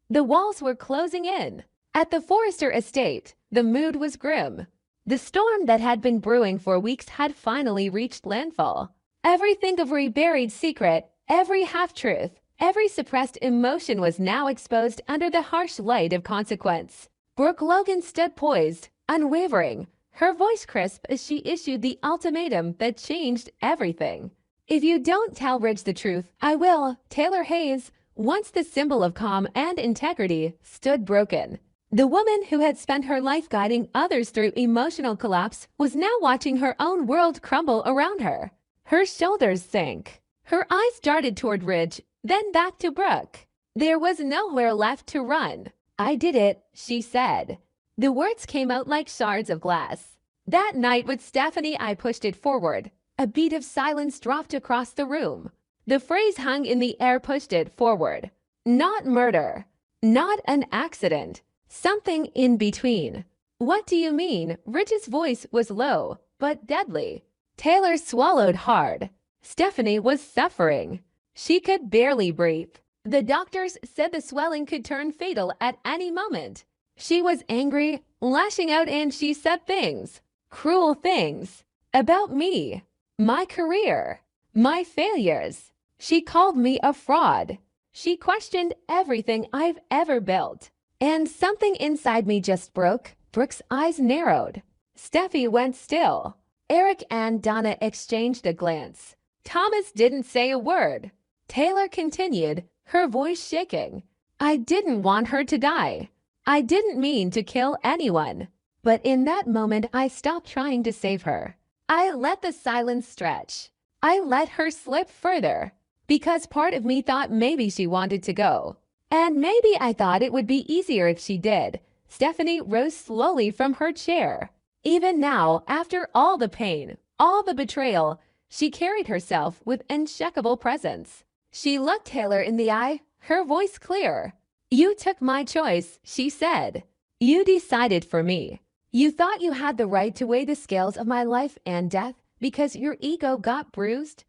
The walls were closing in. At the Forrester estate, the mood was grim. The storm that had been brewing for weeks had finally reached landfall. Everything of buried secret, every half-truth, every suppressed emotion was now exposed under the harsh light of consequence. Brooke Logan stood poised, unwavering, her voice crisp as she issued the ultimatum that changed everything. "If you don't tell Ridge the truth, I will." Taylor Hayes, once the symbol of calm and integrity, stood broken. The woman who had spent her life guiding others through emotional collapse was now watching her own world crumble around her. Her shoulders sank. Her eyes darted toward Ridge, then back to Brooke. There was nowhere left to run. "I did it," she said. The words came out like shards of glass. "That night with Stephanie, I pushed it forward." A beat of silence dropped across the room. The phrase hung in the air, "pushed it forward." Not murder. Not an accident. Something in between. "What do you mean?" Ridge's voice was low, but deadly. Taylor swallowed hard. Stephanie was suffering. She could barely breathe. The doctors said the swelling could turn fatal at any moment. She was angry, lashing out, and she said things, cruel things, about me, my career, my failures. She called me a fraud. She questioned everything I've ever built. And something inside me just broke. Brooke's eyes narrowed. Steffi went still. Eric and Donna exchanged a glance. Thomas didn't say a word. Taylor continued, her voice shaking. "I didn't want her to die. I didn't mean to kill anyone. But in that moment, I stopped trying to save her. I let the silence stretch. I let her slip further. Because part of me thought maybe she wanted to go. And maybe I thought it would be easier if she did." Stephanie rose slowly from her chair. Even now, after all the pain, all the betrayal, she carried herself with unshakable presence. She looked Taylor in the eye, her voice clear. "You took my choice," she said. "You decided for me. You thought you had the right to weigh the scales of my life and death because your ego got bruised."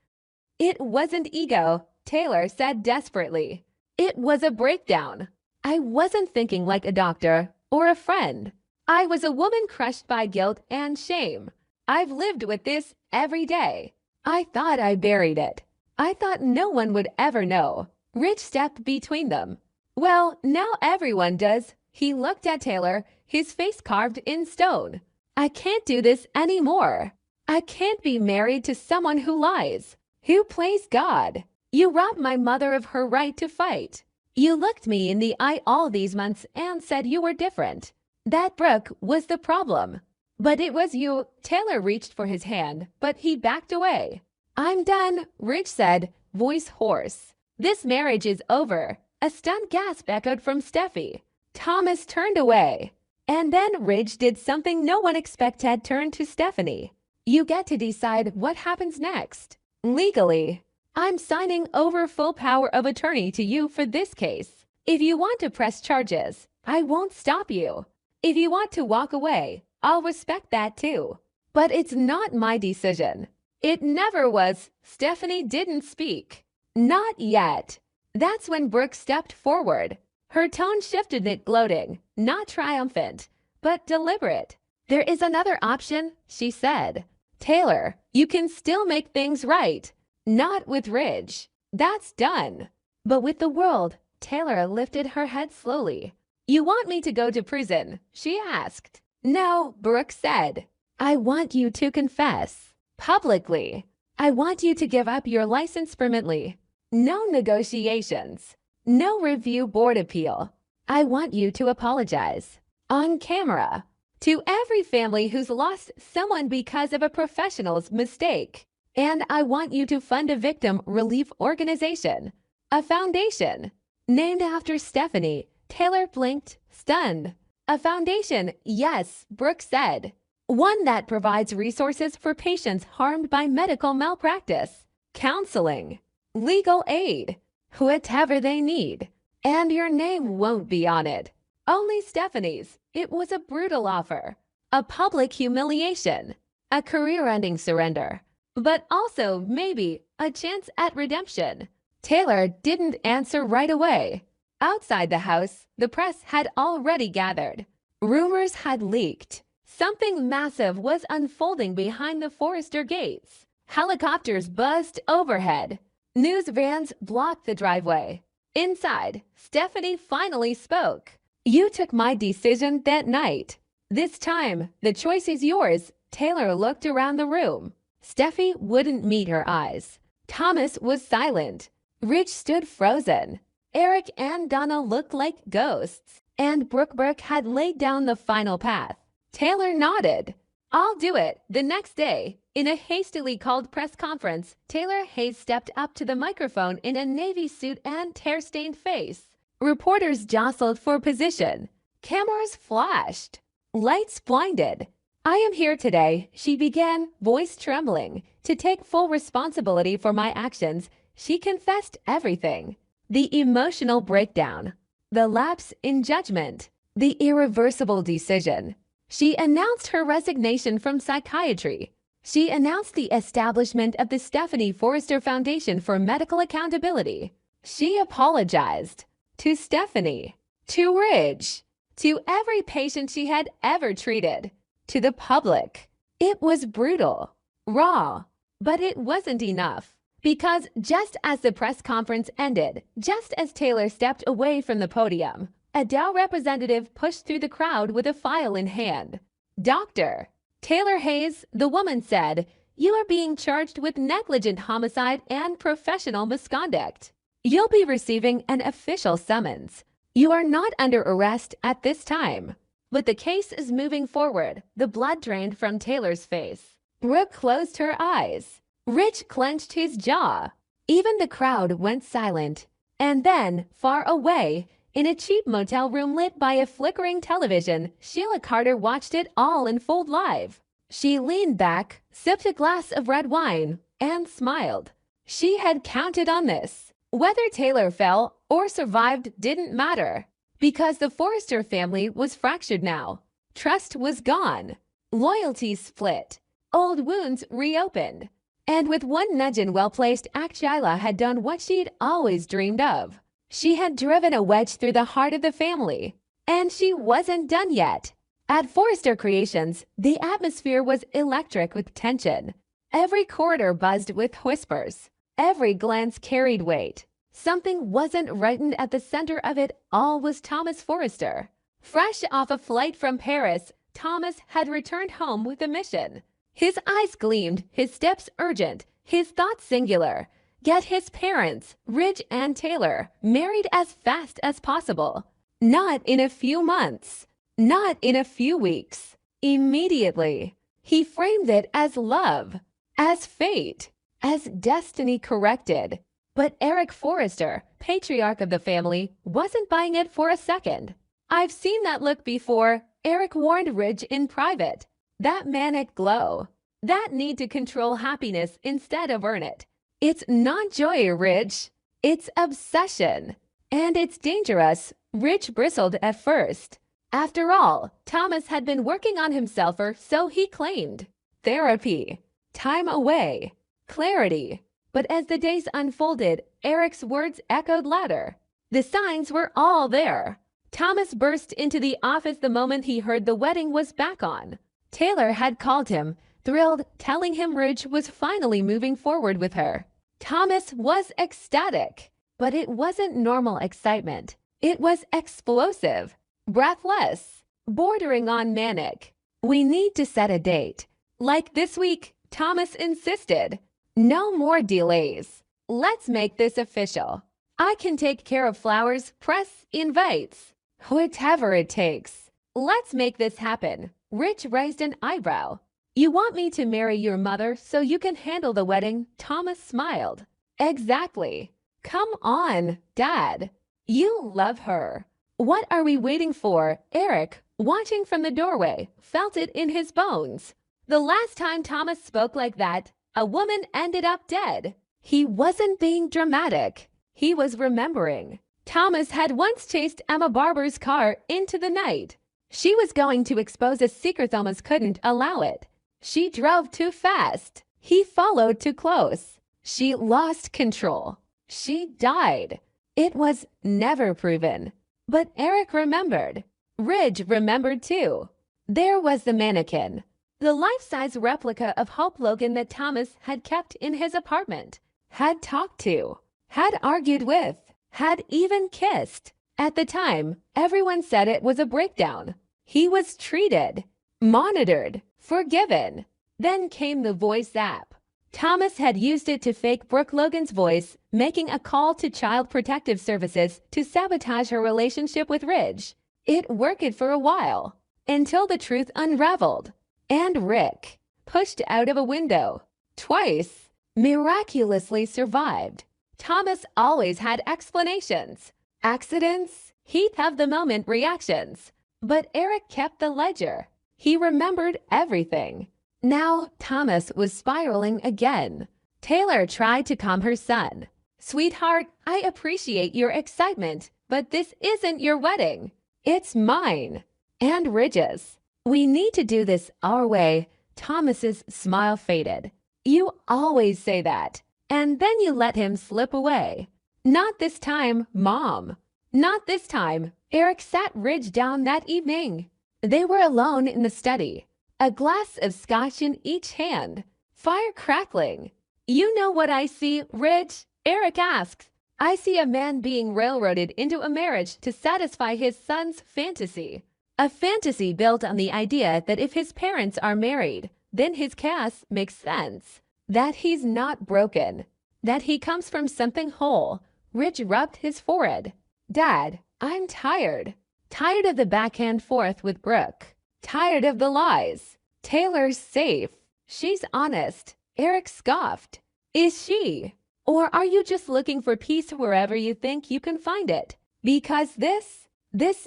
"It wasn't ego," Taylor said desperately. "It was a breakdown. I wasn't thinking like a doctor or a friend. I was a woman crushed by guilt and shame. I've lived with this every day. I thought I buried it. I thought no one would ever know." Ridge stepped between them. "Well, now everyone does." He looked at Taylor, his face carved in stone. "I can't do this anymore. I can't be married to someone who lies, who plays God. You robbed my mother of her right to fight. You looked me in the eye all these months and said you were different. That Brooke was the problem. But it was you." Taylor reached for his hand, but he backed away. "I'm done," Ridge said, voice hoarse. "This marriage is over." A stunned gasp echoed from Steffi. Thomas turned away. And then Ridge did something no one expected, turned to Stephanie. "You get to decide what happens next. Legally, I'm signing over full power of attorney to you for this case. If you want to press charges, I won't stop you. If you want to walk away, I'll respect that too. But it's not my decision." "It never was." Stephanie didn't speak. "Not yet." That's when Brooke stepped forward. Her tone shifted, it gloating, not triumphant, but deliberate. "There is another option," she said. "Taylor, you can still make things right. Not with Ridge. That's done. But with the world." Taylor lifted her head slowly. "You want me to go to prison?" she asked. "No," Brooke said. "I want you to confess. Publicly. I want you to give up your license permanently. No negotiations. No review board appeal. I want you to apologize. On camera. To every family who's lost someone because of a professional's mistake. And I want you to fund a victim relief organization. A foundation. Named after Stephanie." Taylor blinked, stunned. "A foundation, yes," Brooke said. "One that provides resources for patients harmed by medical malpractice, counseling, legal aid, whatever they need. And your name won't be on it. Only Stephanie's." It was a brutal offer. A public humiliation. A career-ending surrender. But also, maybe, a chance at redemption. Taylor didn't answer right away. Outside the house, the press had already gathered. Rumors had leaked. Something massive was unfolding behind the Forrester gates. Helicopters buzzed overhead. News vans blocked the driveway. Inside, Stephanie finally spoke. "You took my decision that night. This time, the choice is yours." Taylor looked around the room. Steffi wouldn't meet her eyes. Thomas was silent. Rich stood frozen. Eric and Donna looked like ghosts. And Brooke had laid down the final path. Taylor nodded. "I'll do it." The next day, in a hastily called press conference, Taylor Hayes stepped up to the microphone in a navy suit and tear-stained face. Reporters jostled for position. Cameras flashed. Lights blinded. "I am here today," she began, voice trembling, "to take full responsibility for my actions." She confessed everything. The emotional breakdown, the lapse in judgment, the irreversible decision. She announced her resignation from psychiatry. She announced the establishment of the Stephanie Forrester Foundation for Medical Accountability. She apologized to Stephanie, to Ridge, to every patient she had ever treated, to the public. It was brutal, raw, but it wasn't enough. Because just as the press conference ended, just as Taylor stepped away from the podium, a Dow representative pushed through the crowd with a file in hand. "Dr. Taylor Hayes," the woman said, "you are being charged with negligent homicide and professional misconduct. You'll be receiving an official summons. You are not under arrest at this time." But the case is moving forward. The blood drained from Taylor's face. Brooke closed her eyes. Rich clenched his jaw. Even the crowd went silent. And then, far away, in a cheap motel room lit by a flickering television, Sheila Carter watched it all unfold live. She leaned back, sipped a glass of red wine, and smiled. She had counted on this. Whether Taylor fell or survived didn't matter, because the Forrester family was fractured now. Trust was gone. Loyalty split. Old wounds reopened. And with one nudge and well-placed act, Sheila had done what she'd always dreamed of. She had driven a wedge through the heart of the family. And she wasn't done yet. At Forrester Creations, the atmosphere was electric with tension. Every corridor buzzed with whispers. Every glance carried weight. Something wasn't right, and at the center of it all was Thomas Forrester. Fresh off a flight from Paris, Thomas had returned home with a mission. His eyes gleamed, his steps urgent, his thoughts singular. Get his parents, Ridge and Taylor, married as fast as possible. Not in a few months. Not in a few weeks. Immediately. He framed it as love, as fate, as destiny corrected. But Eric Forrester, patriarch of the family, wasn't buying it for a second. "I've seen that look before," Eric warned Ridge in private. That manic glow. That need to control happiness instead of earn it. "It's not joy, Ridge. It's obsession. And it's dangerous." Ridge bristled at first. After all, Thomas had been working on himself, or so he claimed. Therapy. Time away. Clarity. But as the days unfolded, Eric's words echoed louder. The signs were all there. Thomas burst into the office the moment he heard the wedding was back on. Taylor had called him, thrilled, telling him Ridge was finally moving forward with her. Thomas was ecstatic, but it wasn't normal excitement. It was explosive, breathless, bordering on manic. "We need to set a date. Like this week," Thomas insisted. "No more delays. Let's make this official. I can take care of flowers, press, invites. Whatever it takes. Let's make this happen." Rich raised an eyebrow. "You want me to marry your mother so you can handle the wedding?" Thomas smiled. "Exactly. Come on, Dad. You love her. What are we waiting for?" Eric, watching from the doorway, felt it in his bones. The last time Thomas spoke like that, a woman ended up dead. He wasn't being dramatic. He was remembering. Thomas had once chased Emma Barber's car into the night. She was going to expose a secret. Thomas couldn't allow it. She drove too fast. He followed too close. She lost control. She died. It was never proven. But Eric remembered. Ridge remembered too. There was the mannequin, the life-size replica of Hope Logan that Thomas had kept in his apartment, had talked to, had argued with, had even kissed. At the time, everyone said it was a breakdown. He was treated, monitored, forgiven. Then came the voice app. Thomas had used it to fake Brooke Logan's voice, making a call to Child Protective Services to sabotage her relationship with Ridge. It worked for a while, until the truth unraveled. And Rick, pushed out of a window, twice, miraculously survived. Thomas always had explanations. Accidents, heat-of-the-moment reactions. But Eric kept the ledger. He remembered everything. Now Thomas was spiraling again. Taylor tried to calm her son. "Sweetheart, I appreciate your excitement, but this isn't your wedding. It's mine. And Ridge's. We need to do this our way." Thomas's smile faded. "You always say that, and then you let him slip away." "Not this time, Mom. Not this time." Eric sat Ridge down that evening. They were alone in the study, a glass of scotch in each hand, fire crackling. "You know what I see, Ridge?" Eric asked. "I see a man being railroaded into a marriage to satisfy his son's fantasy. A fantasy built on the idea that if his parents are married, then his chaos makes sense. That he's not broken. That he comes from something whole." Ridge rubbed his forehead. "Dad, I'm tired. Tired of the back and forth with Brooke. Tired of the lies. Taylor's safe. She's honest." Eric scoffed. "Is she? Or are you just looking for peace wherever you think you can find it? Because this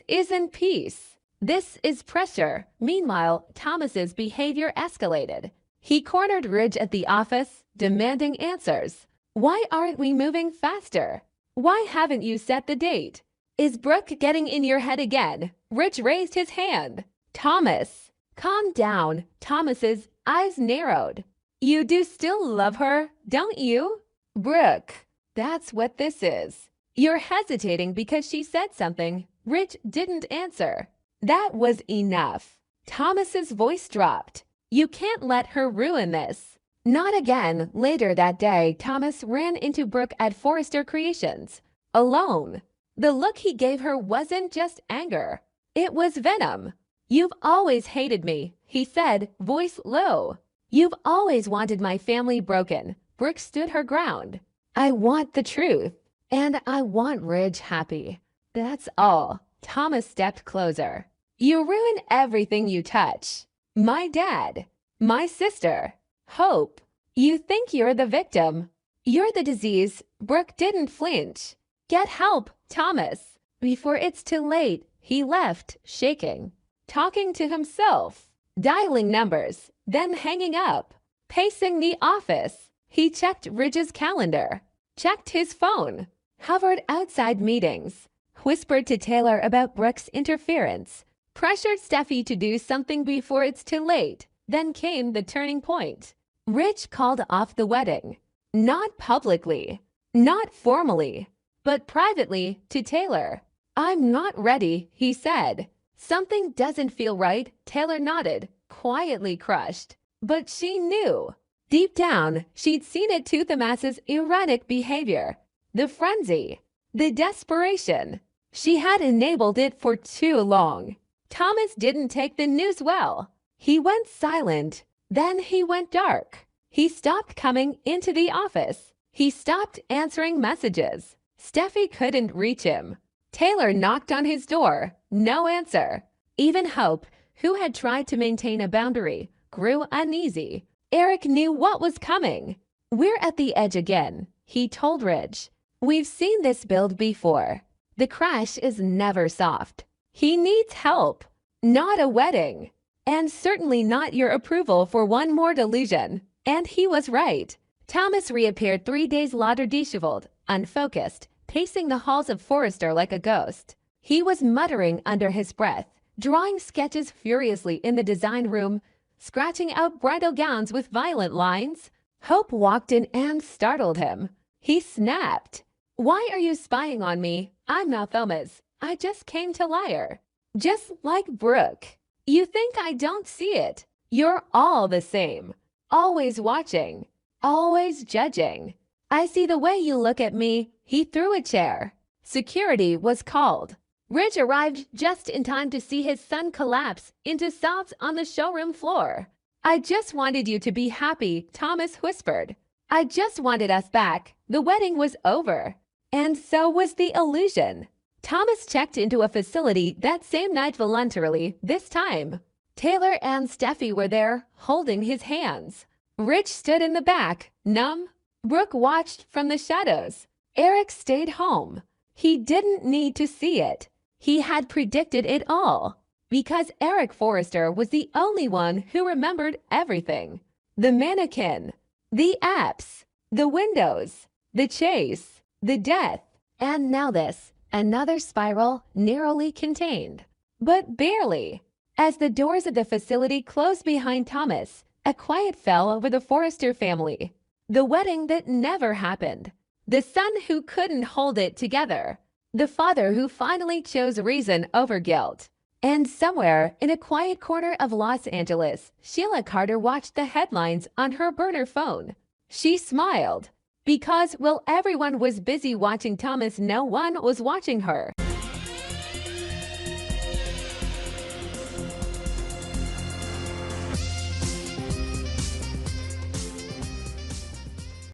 isn't peace. This is pressure." Meanwhile, Thomas's behavior escalated. He cornered Ridge at the office, demanding answers. "Why aren't we moving faster? Why haven't you set the date? Is Brooke getting in your head again?" Ridge raised his hand. "Thomas, calm down." Thomas's eyes narrowed. "You do still love her, don't you?" "Brooke, that's what this is." "You're hesitating because she said something." Ridge didn't answer. That was enough. Thomas's voice dropped. "You can't let her ruin this." Not again. Later that day, Thomas ran into Brooke at Forrester Creations, alone. The look he gave her wasn't just anger. It was venom. "You've always hated me," he said, voice low. "You've always wanted my family broken." Brooke stood her ground. "I want the truth, and I want Ridge happy. That's all." Thomas stepped closer. "You ruin everything you touch. My dad, my sister, Hope. You think you're the victim. You're the disease." Brooke didn't flinch. "Get help, Thomas, before it's too late." He left, shaking, talking to himself, dialing numbers, then hanging up, pacing the office. He checked Ridge's calendar, checked his phone, hovered outside meetings, whispered to Taylor about Brooke's interference, pressured Steffi to do something before it's too late. Then came the turning point. Ridge called off the wedding. Not publicly, not formally, but privately to Taylor. "I'm not ready," he said. "Something doesn't feel right." Taylor nodded, quietly crushed. But she knew. Deep down, she'd seen it too. Thomas's erratic behavior, the frenzy, the desperation. She had enabled it for too long. Thomas didn't take the news well. He went silent. Then he went dark. He stopped coming into the office. He stopped answering messages. Steffi couldn't reach him. Taylor knocked on his door. No answer. Even Hope, who had tried to maintain a boundary, grew uneasy. Eric knew what was coming. "We're at the edge again," he told Ridge. "We've seen this build before. The crash is never soft. He needs help, not a wedding. And certainly not your approval for one more delusion." And he was right. Thomas reappeared 3 days later, disheveled, unfocused, pacing the halls of Forrester like a ghost. He was muttering under his breath, drawing sketches furiously in the design room, scratching out bridal gowns with violent lines. Hope walked in and startled him. He snapped. Why are you spying on me? I'm not famous. I just came to liar. Just like Brooke. You think I don't see it? You're all the same. Always watching. Always judging. I see the way you look at me. He threw a chair. Security was called. Rich arrived just in time to see his son collapse into sobs on the showroom floor. I just wanted you to be happy, Thomas whispered. I just wanted us back. The wedding was over. And so was the illusion. Thomas checked into a facility that same night voluntarily, this time. Taylor and Steffi were there, holding his hands. Rich stood in the back, numb. Brooke watched from the shadows. Eric stayed home. He didn't need to see it. He had predicted it all. Because Eric Forrester was the only one who remembered everything. The mannequin, the apps, the windows, the chase, the death, and now this, another spiral narrowly contained. But barely. As the doors of the facility closed behind Thomas, a quiet fell over the Forrester family. The wedding that never happened. The son who couldn't hold it together. The father who finally chose reason over guilt. And somewhere in a quiet corner of Los Angeles, Sheila Carter watched the headlines on her burner phone. She smiled. Because while everyone was busy watching Thomas, no one was watching her.